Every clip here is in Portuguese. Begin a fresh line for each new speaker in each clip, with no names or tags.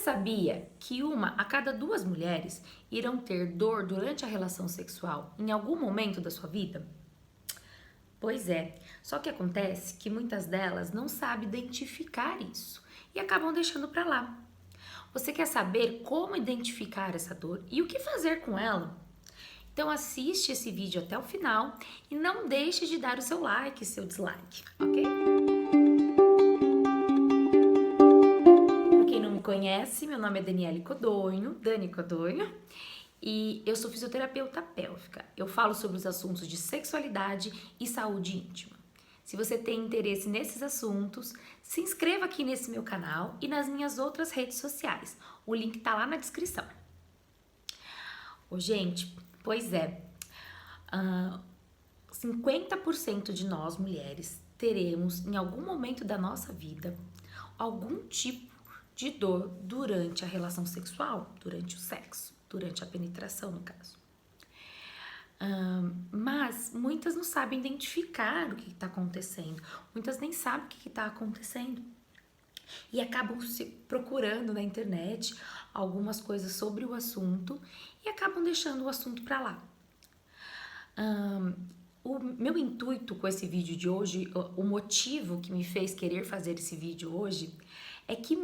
sabia que uma a cada duas mulheres irão ter dor durante a relação sexual em algum momento da sua vida? Pois é, só que acontece que muitas delas não sabem identificar isso e acabam deixando pra lá. Você quer saber como identificar essa dor e o que fazer com ela? Então assiste esse vídeo até o final e não deixe de dar o seu like e seu dislike, ok? Para quem não me conhece, meu nome é Daniele Codonho, Dani Codonho, e eu sou fisioterapeuta pélvica. Eu falo sobre os assuntos de sexualidade e saúde íntima. Se você tem interesse nesses assuntos, se inscreva aqui nesse meu canal e nas minhas outras redes sociais. O link tá lá na descrição. Ô, gente, pois é, 50% de nós mulheres teremos em algum momento da nossa vida algum tipo de dor durante a relação sexual, durante o sexo, durante a penetração, no caso. Mas muitas não sabem identificar o que está acontecendo, muitas nem sabem o que está acontecendo e acabam se procurando na internet algumas coisas sobre o assunto e acabam deixando o assunto para lá. O meu intuito com esse vídeo de hoje, o motivo que me fez querer fazer esse vídeo hoje, é que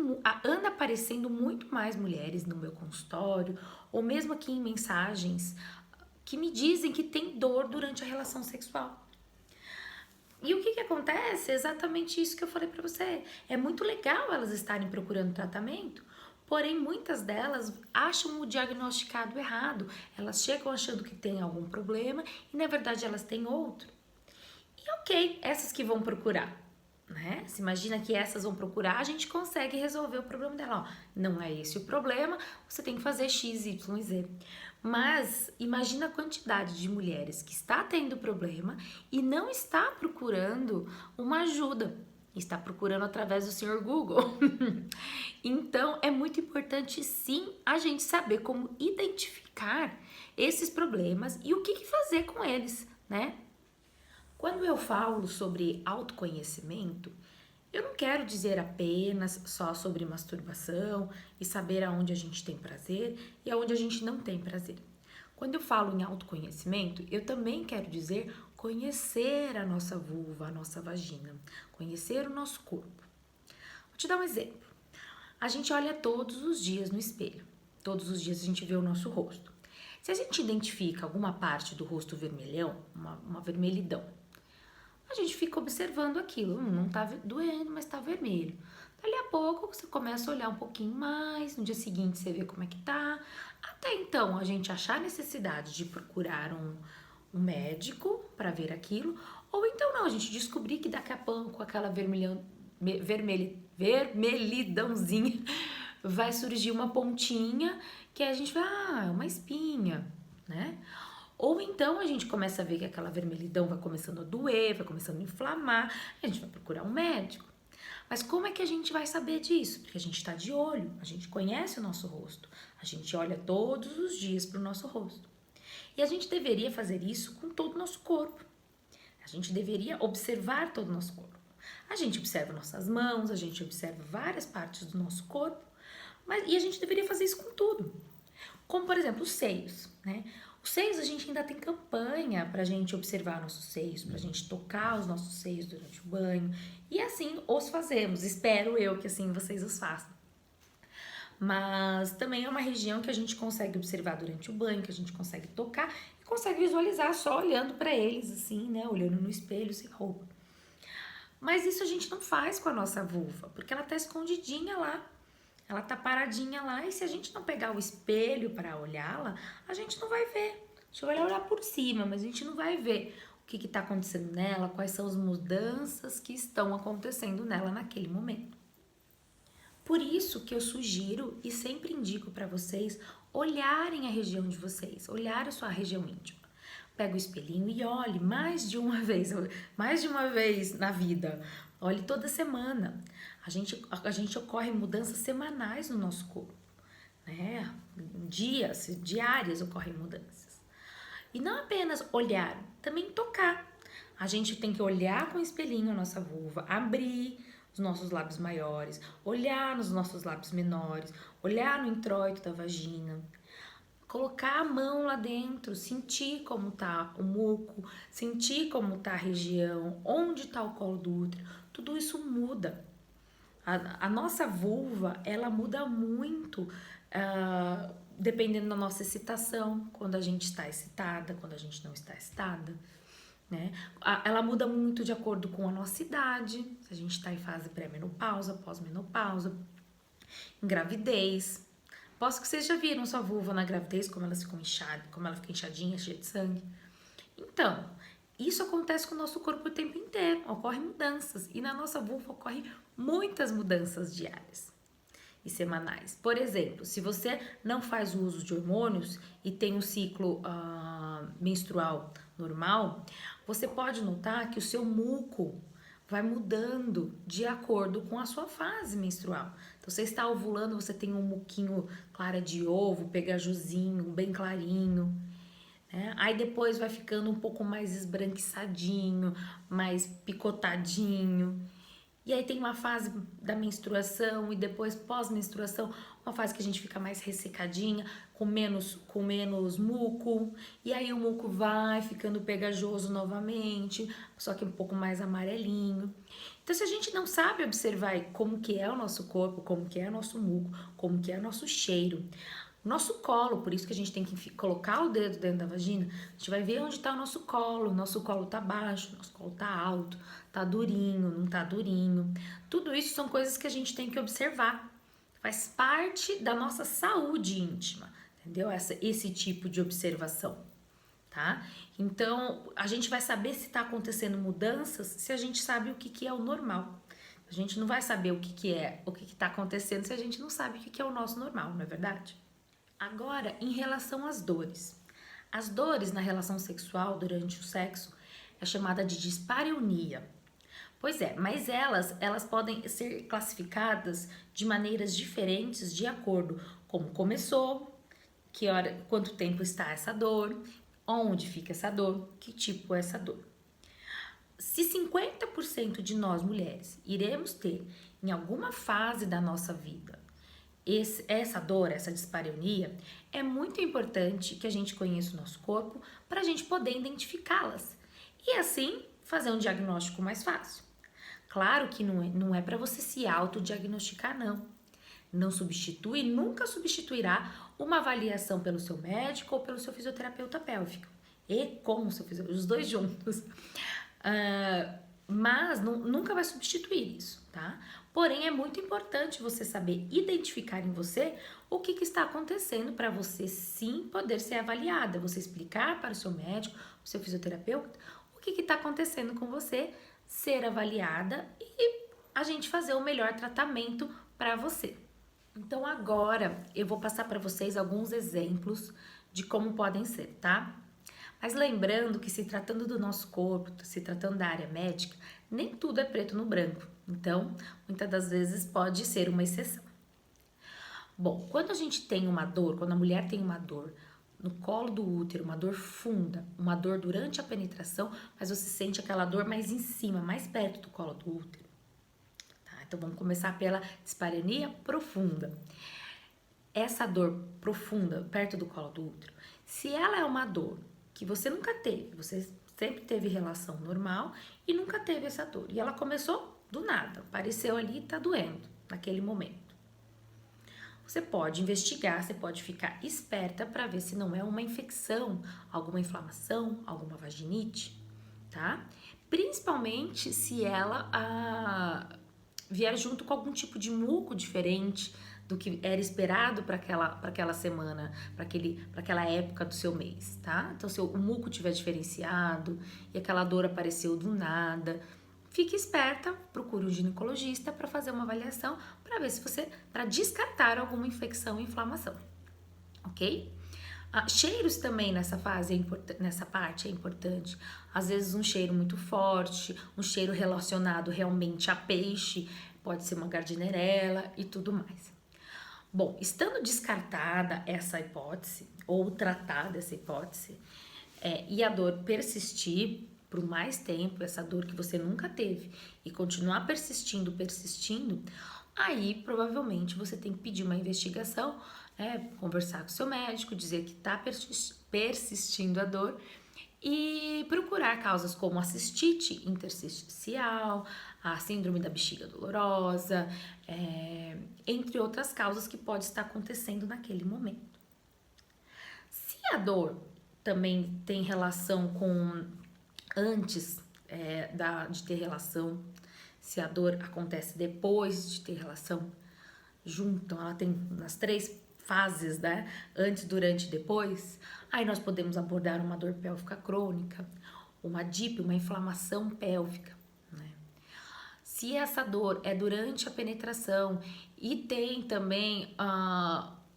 anda aparecendo muito mais mulheres no meu consultório, ou mesmo aqui em mensagens, que me dizem que tem dor durante a relação sexual. E o que acontece? É exatamente isso que eu falei pra você. É muito legal elas estarem procurando tratamento, porém muitas delas acham o diagnosticado errado. Elas chegam achando que tem algum problema e na verdade elas têm outro. E ok, essas que vão procurar, né? Se imagina que essas vão procurar, a gente consegue resolver o problema dela. Ó, não é esse o problema, você tem que fazer X, Y, Z. Mas imagina a quantidade de mulheres que está tendo problema e não está procurando uma ajuda. Está procurando através do senhor Google. Então, é muito importante, sim, a gente saber como identificar esses problemas e o que fazer com eles, né? Quando eu falo sobre autoconhecimento, eu não quero dizer apenas só sobre masturbação e saber aonde a gente tem prazer e aonde a gente não tem prazer. Quando eu falo em autoconhecimento, eu também quero dizer conhecer a nossa vulva, a nossa vagina, conhecer o nosso corpo. Vou te dar um exemplo. A gente olha todos os dias no espelho. Todos os dias a gente vê o nosso rosto. Se a gente identifica alguma parte do rosto vermelhão, uma vermelhidão, a gente fica observando aquilo. Não tá doendo, mas tá vermelho. Dali a pouco você começa a olhar um pouquinho mais, no dia seguinte você vê como é que tá. Até então a gente achar a necessidade de procurar um médico para ver aquilo, ou então não, a gente descobrir que daqui a pouco aquela vermelhidãozinha vai surgir uma pontinha que a gente vai, é uma espinha, né? Ou então a gente começa a ver que aquela vermelhidão vai começando a doer, vai começando a inflamar, e a gente vai procurar um médico. Mas como é que a gente vai saber disso? Porque a gente está de olho, a gente conhece o nosso rosto, a gente olha todos os dias para o nosso rosto. E a gente deveria fazer isso com todo o nosso corpo. A gente deveria observar todo o nosso corpo. A gente observa nossas mãos, a gente observa várias partes do nosso corpo, e a gente deveria fazer isso com tudo. Como, por exemplo, os seios, né? Os seios, a gente ainda tem campanha pra gente observar nossos seios, pra gente tocar os nossos seios durante o banho. E assim os fazemos. Espero eu que assim vocês os façam. Mas também é uma região que a gente consegue observar durante o banho, que a gente consegue tocar e consegue visualizar só olhando pra eles, assim, né? Olhando no espelho, sem roupa. Mas isso a gente não faz com a nossa vulva, porque ela tá escondidinha lá. Ela tá paradinha lá e se a gente não pegar o espelho para olhá-la, a gente não vai ver. A gente vai olhar por cima, mas a gente não vai ver o que tá acontecendo nela, quais são as mudanças que estão acontecendo nela naquele momento. Por isso que eu sugiro e sempre indico para vocês olharem a região de vocês, olhar a sua região íntima. Pega o espelhinho e olhe mais de uma vez na vida. Olhe toda semana. A gente ocorre mudanças semanais no nosso corpo, né? Diárias ocorrem mudanças. E não apenas olhar, também tocar. A gente tem que olhar com o espelhinho a nossa vulva, abrir os nossos lábios maiores, olhar nos nossos lábios menores, olhar no introito da vagina, colocar a mão lá dentro, sentir como tá o muco, sentir como tá a região, onde tá o colo do útero, tudo isso muda. A nossa vulva, ela muda muito, dependendo da nossa excitação, quando a gente está excitada, quando a gente não está excitada, né? Ela muda muito de acordo com a nossa idade, se a gente está em fase pré-menopausa, pós-menopausa, em gravidez. Posso que vocês já viram sua vulva na gravidez, como ela fica inchada, como ela fica inchadinha, cheia de sangue. Então, isso acontece com o nosso corpo o tempo inteiro, ocorrem mudanças. E na nossa vulva ocorrem muitas mudanças diárias e semanais. Por exemplo, se você não faz o uso de hormônios e tem um ciclo menstrual normal, você pode notar que o seu muco vai mudando de acordo com a sua fase menstrual. Então, você está ovulando, você tem um muquinho clara de ovo, pegajosinho, bem clarinho. Aí depois vai ficando um pouco mais esbranquiçadinho, mais picotadinho. E aí tem uma fase da menstruação e depois pós-menstruação, uma fase que a gente fica mais ressecadinha, com menos muco. E aí o muco vai ficando pegajoso novamente, só que um pouco mais amarelinho. Então, se a gente não sabe observar como que é o nosso corpo, como que é o nosso muco, como que é o nosso cheiro, nosso colo, por isso que a gente tem que colocar o dedo dentro da vagina, a gente vai ver onde tá o nosso colo tá baixo, nosso colo tá alto, tá durinho, não tá durinho. Tudo isso são coisas que a gente tem que observar. Faz parte da nossa saúde íntima, entendeu? Esse tipo de observação, tá? Então, a gente vai saber se tá acontecendo mudanças se a gente sabe o que é o normal. A gente não vai saber o que tá acontecendo se a gente não sabe o que é o nosso normal, não é verdade? Agora, em relação às dores. As dores na relação sexual durante o sexo é chamada de dispareunia. Pois é, mas elas podem ser classificadas de maneiras diferentes de acordo com como começou, quanto tempo está essa dor, onde fica essa dor, que tipo é essa dor. Se 50% de nós mulheres iremos ter em alguma fase da nossa vida essa dor, essa dispareunia, é muito importante que a gente conheça o nosso corpo para a gente poder identificá-las e assim fazer um diagnóstico mais fácil. Claro que não é para você se autodiagnosticar, não. Não substitui, nunca substituirá uma avaliação pelo seu médico ou pelo seu fisioterapeuta pélvico. E com o seu fisioterapeuta, os dois juntos. Mas nunca vai substituir isso, tá? Porém, é muito importante você saber identificar em você o que está acontecendo para você sim poder ser avaliada. Você explicar para o seu médico, o seu fisioterapeuta, o que está acontecendo com você, ser avaliada e a gente fazer o melhor tratamento para você. Então, agora eu vou passar para vocês alguns exemplos de como podem ser, tá? Mas lembrando que se tratando do nosso corpo, se tratando da área médica, nem tudo é preto no branco. Então, muitas das vezes pode ser uma exceção. Bom, quando a gente tem uma dor, quando a mulher tem uma dor no colo do útero, uma dor funda, uma dor durante a penetração, mas você sente aquela dor mais em cima, mais perto do colo do útero. Tá? Então, vamos começar pela dispareunia profunda. Essa dor profunda perto do colo do útero, se ela é uma dor que você nunca teve, você sempre teve relação normal e nunca teve essa dor. E ela começou do nada, apareceu ali e tá doendo naquele momento. Você pode investigar, você pode ficar esperta para ver se não é uma infecção, alguma inflamação, alguma vaginite, tá? Principalmente se ela vier junto com algum tipo de muco diferente do que era esperado para aquela semana, para aquela época do seu mês, tá? Então, se o muco tiver diferenciado e aquela dor apareceu do nada, fique esperta, procure um ginecologista para fazer uma avaliação para ver se para descartar alguma infecção e inflamação, ok? Cheiros também nessa parte é importante. Às vezes um cheiro muito forte, um cheiro relacionado realmente a peixe, pode ser uma gardnerella e tudo mais. Bom, estando descartada essa hipótese, ou tratada essa hipótese, e a dor persistir por mais tempo, essa dor que você nunca teve, e continuar persistindo, aí provavelmente você tem que pedir uma investigação, né, conversar com o seu médico, dizer que está persistindo a dor e procurar causas como a cistite intersticial, a síndrome da bexiga dolorosa, entre outras causas que pode estar acontecendo naquele momento. Se a dor também tem relação com antes de ter relação, se a dor acontece depois de ter relação, então ela tem nas 3 fases, né? Antes, durante e depois. Aí nós podemos abordar uma dor pélvica crônica, uma DIP, uma inflamação pélvica, né? Se essa dor é durante a penetração e tem também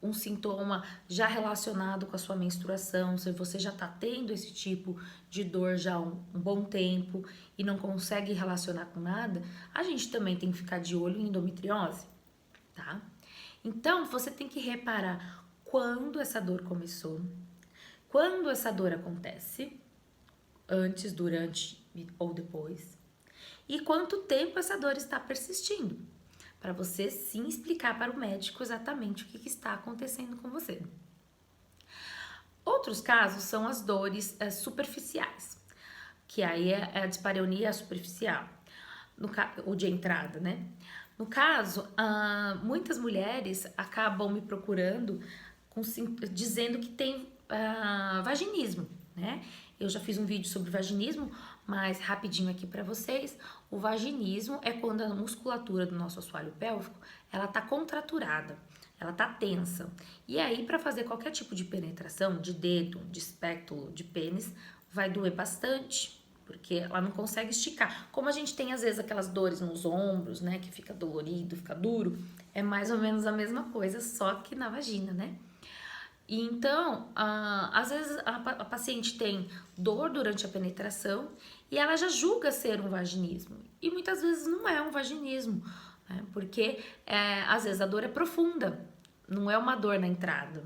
um sintoma já relacionado com a sua menstruação, se você já tá tendo esse tipo de dor já há um bom tempo e não consegue relacionar com nada, a gente também tem que ficar de olho em endometriose, tá? Então, você tem que reparar quando essa dor começou, quando essa dor acontece, antes, durante ou depois, e quanto tempo essa dor está persistindo, para você sim explicar para o médico exatamente o que está acontecendo com você. Outros casos são as dores superficiais, que aí é a dispareunia superficial, ou de entrada, né? No caso, muitas mulheres acabam me procurando dizendo que tem vaginismo, né? Eu já fiz um vídeo sobre vaginismo, mas rapidinho aqui para vocês. O vaginismo é quando a musculatura do nosso assoalho pélvico, ela tá contraturada, ela tá tensa. E aí, para fazer qualquer tipo de penetração, de dedo, de espéculo, de pênis, vai doer bastante, porque ela não consegue esticar. Como a gente tem às vezes aquelas dores nos ombros, né, que fica dolorido, fica duro, é mais ou menos a mesma coisa, só que na vagina, né? E então, às vezes a paciente tem dor durante a penetração e ela já julga ser um vaginismo. E muitas vezes não é um vaginismo, né? Porque às vezes a dor é profunda, não é uma dor na entrada.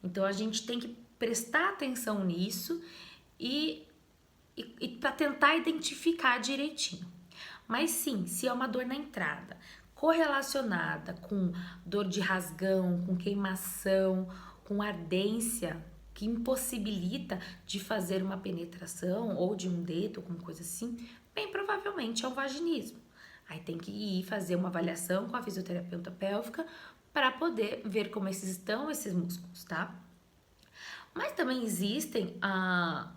Então a gente tem que prestar atenção nisso e para tentar identificar direitinho. Mas sim, se é uma dor na entrada, correlacionada com dor de rasgão, com queimação, com ardência, que impossibilita de fazer uma penetração ou de um dedo, alguma coisa assim, bem provavelmente é um vaginismo. Aí tem que ir fazer uma avaliação com a fisioterapeuta pélvica para poder ver como estão esses músculos, tá? Mas também existem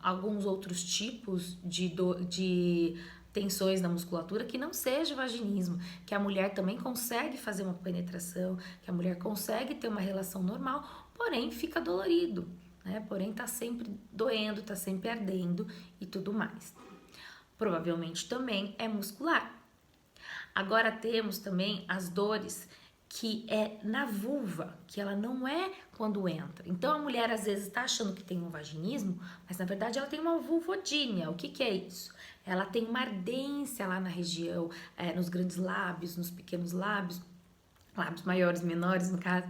alguns outros tipos de tensões na musculatura que não seja vaginismo, que a mulher também consegue fazer uma penetração, que a mulher consegue ter uma relação normal, porém fica dolorido, né? Porém tá sempre doendo, tá sempre ardendo e tudo mais. Provavelmente também é muscular. Agora temos também as dores que é na vulva, que ela não é quando entra. Então a mulher às vezes está achando que tem um vaginismo, mas na verdade ela tem uma vulvodínia. O que é isso? Ela tem uma ardência lá na região, nos grandes lábios, nos pequenos lábios maiores, menores no caso.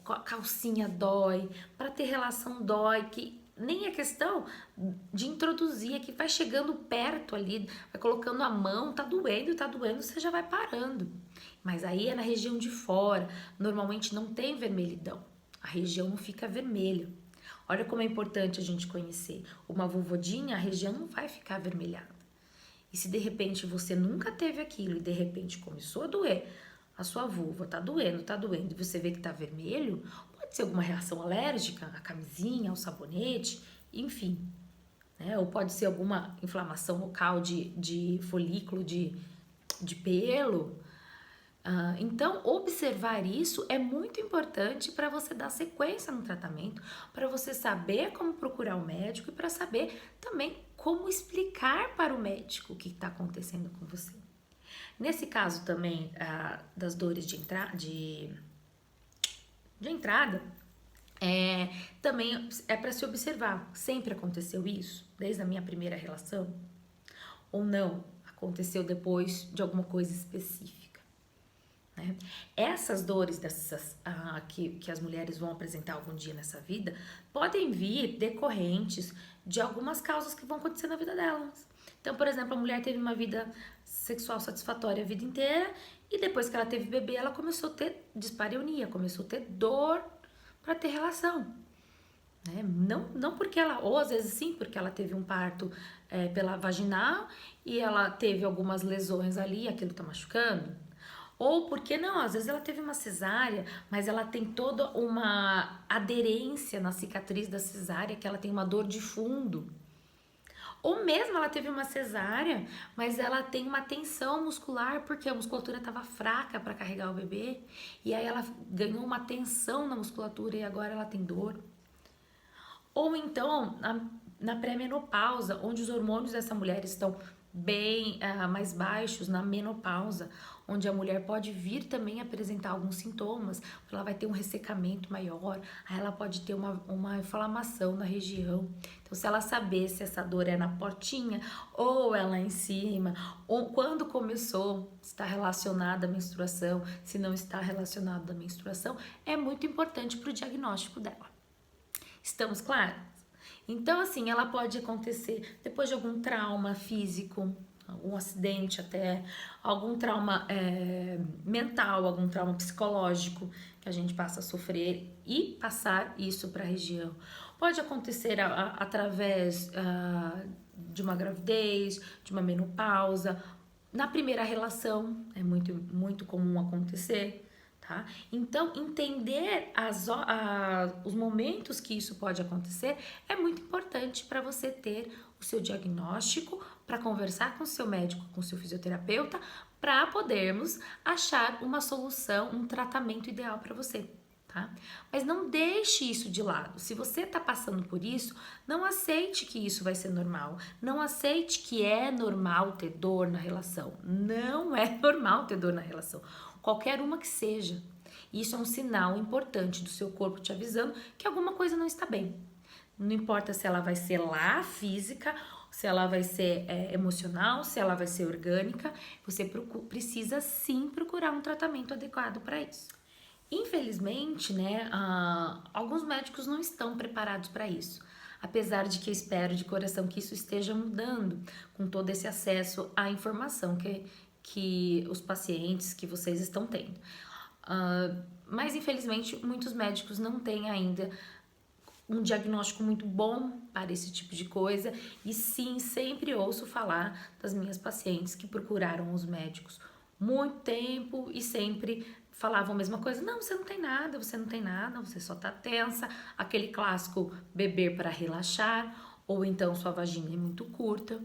A calcinha dói, para ter relação dói, que nem é questão de introduzir, que vai chegando perto ali, vai colocando a mão, tá doendo, você já vai parando. Mas aí é na região de fora, normalmente não tem vermelhidão, a região não fica vermelha. Olha como é importante a gente conhecer. Uma vulvodinha, a região não vai ficar avermelhada. E se de repente você nunca teve aquilo e de repente começou a doer, a sua vulva tá doendo, e você vê que tá vermelho, pode ser alguma reação alérgica à camisinha, ao sabonete, enfim. Né? Ou pode ser alguma inflamação local de folículo, de pelo. Então, observar isso é muito importante para você dar sequência no tratamento, para você saber como procurar o médico e para saber também como explicar para o médico o que está acontecendo com você. Nesse caso também das dores de entrada, também é para se observar. Sempre aconteceu isso? Desde a minha primeira relação? Ou não? Aconteceu depois de alguma coisa específica? né? Essas dores que as mulheres vão apresentar algum dia nessa vida podem vir decorrentes de algumas causas que vão acontecer na vida delas. Então, por exemplo, a mulher teve uma vida sexual satisfatória a vida inteira e depois que ela teve bebê, ela começou a ter dispareunia, começou a ter dor para ter relação. Né? Não porque ela, ou às vezes sim, porque ela teve um parto pela vaginal e ela teve algumas lesões ali, aquilo tá machucando. Ou porque não, às vezes ela teve uma cesárea, mas ela tem toda uma aderência na cicatriz da cesárea, que ela tem uma dor de fundo. Ou mesmo ela teve uma cesárea, mas ela tem uma tensão muscular porque a musculatura estava fraca para carregar o bebê. E aí ela ganhou uma tensão na musculatura e agora ela tem dor. Ou então, na pré-menopausa, onde os hormônios dessa mulher estão bem mais baixos, na menopausa, onde a mulher pode vir também apresentar alguns sintomas, ela vai ter um ressecamento maior, aí ela pode ter uma inflamação na região. Então, se ela saber se essa dor é na portinha ou é lá em cima, ou quando começou, está relacionada à menstruação, se não está relacionada à menstruação, é muito importante para o diagnóstico dela. Estamos claros? Então, assim, ela pode acontecer depois de algum trauma físico, um acidente até, algum trauma mental, algum trauma psicológico que a gente passa a sofrer e passar isso para a região. Pode acontecer através de uma gravidez, de uma menopausa, na primeira relação, é muito comum acontecer. Tá? Então, entender os momentos que isso pode acontecer é muito importante para você ter o seu diagnóstico, para conversar com o seu médico, com o seu fisioterapeuta, para podermos achar uma solução, um tratamento ideal para você. Tá? Mas não deixe isso de lado. Se você está passando por isso, não aceite que isso vai ser normal. Não aceite que é normal ter dor na relação. Não é normal ter dor na relação. Qualquer uma que seja. Isso é um sinal importante do seu corpo te avisando que alguma coisa não está bem. Não importa se ela vai ser lá física, se ela vai ser emocional, se ela vai ser orgânica, você precisa sim procurar um tratamento adequado para isso. Infelizmente, né, alguns médicos não estão preparados para isso. Apesar de que eu espero de coração que isso esteja mudando com todo esse acesso à informação que os pacientes, que vocês estão tendo. Mas infelizmente muitos médicos não têm ainda um diagnóstico muito bom para esse tipo de coisa e sim, sempre ouço falar das minhas pacientes que procuraram os médicos muito tempo e sempre falavam a mesma coisa. Não, você não tem nada, você só tá tensa. Aquele clássico beber para relaxar, ou então sua vagina é muito curta,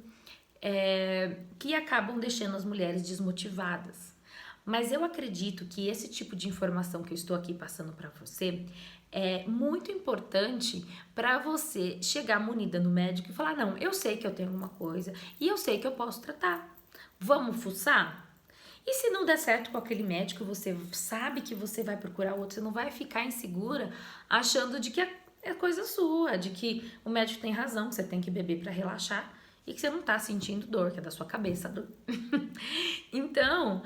que acabam deixando as mulheres desmotivadas. Mas eu acredito que esse tipo de informação que eu estou aqui passando para você é muito importante para você chegar munida no médico e falar: não, eu sei que eu tenho alguma coisa e eu sei que eu posso tratar. Vamos fuçar? E se não der certo com aquele médico, você sabe que você vai procurar outro, você não vai ficar insegura achando de que é coisa sua, de que o médico tem razão, que você tem que beber para relaxar e que você não tá sentindo dor, que é da sua cabeça a dor. Então,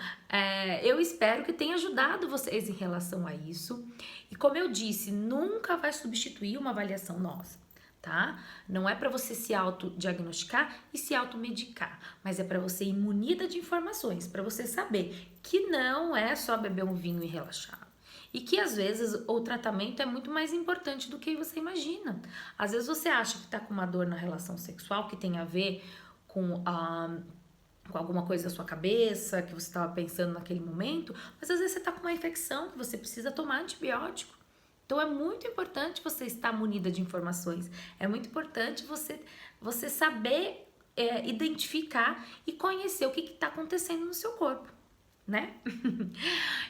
eu espero que tenha ajudado vocês em relação a isso. E como eu disse, nunca vai substituir uma avaliação nossa, tá? Não é para você se autodiagnosticar e se automedicar, mas é para você ir munida de informações, para você saber que não é só beber um vinho e relaxar. E que às vezes o tratamento é muito mais importante do que você imagina. Às vezes você acha que tá com uma dor na relação sexual que tem a ver com alguma coisa da sua cabeça, que você estava pensando naquele momento, mas às vezes você tá com uma infecção que você precisa tomar antibiótico. Então é muito importante você estar munida de informações, é muito importante você saber identificar e conhecer o que está acontecendo no seu corpo, né?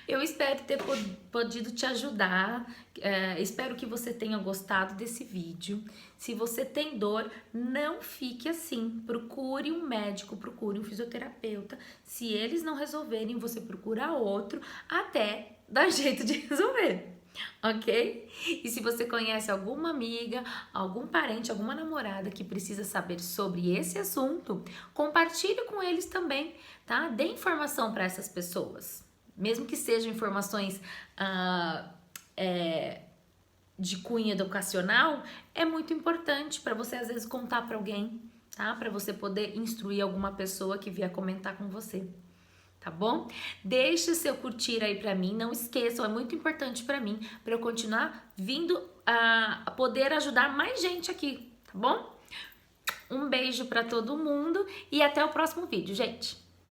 Eu espero ter podido te ajudar, espero que você tenha gostado desse vídeo. Se você tem dor, não fique assim, procure um médico, procure um fisioterapeuta. Se eles não resolverem, você procura outro até dar jeito de resolver. Ok? E se você conhece alguma amiga, algum parente, alguma namorada que precisa saber sobre esse assunto, compartilhe com eles também, tá? Dê informação para essas pessoas, mesmo que sejam informações de cunho educacional, é muito importante para você às vezes contar para alguém, tá? Para você poder instruir alguma pessoa que vier comentar com você. Tá bom? Deixe o seu curtir aí pra mim, não esqueçam, é muito importante pra mim, pra eu continuar vindo a poder ajudar mais gente aqui, tá bom? Um beijo pra todo mundo e até o próximo vídeo, gente!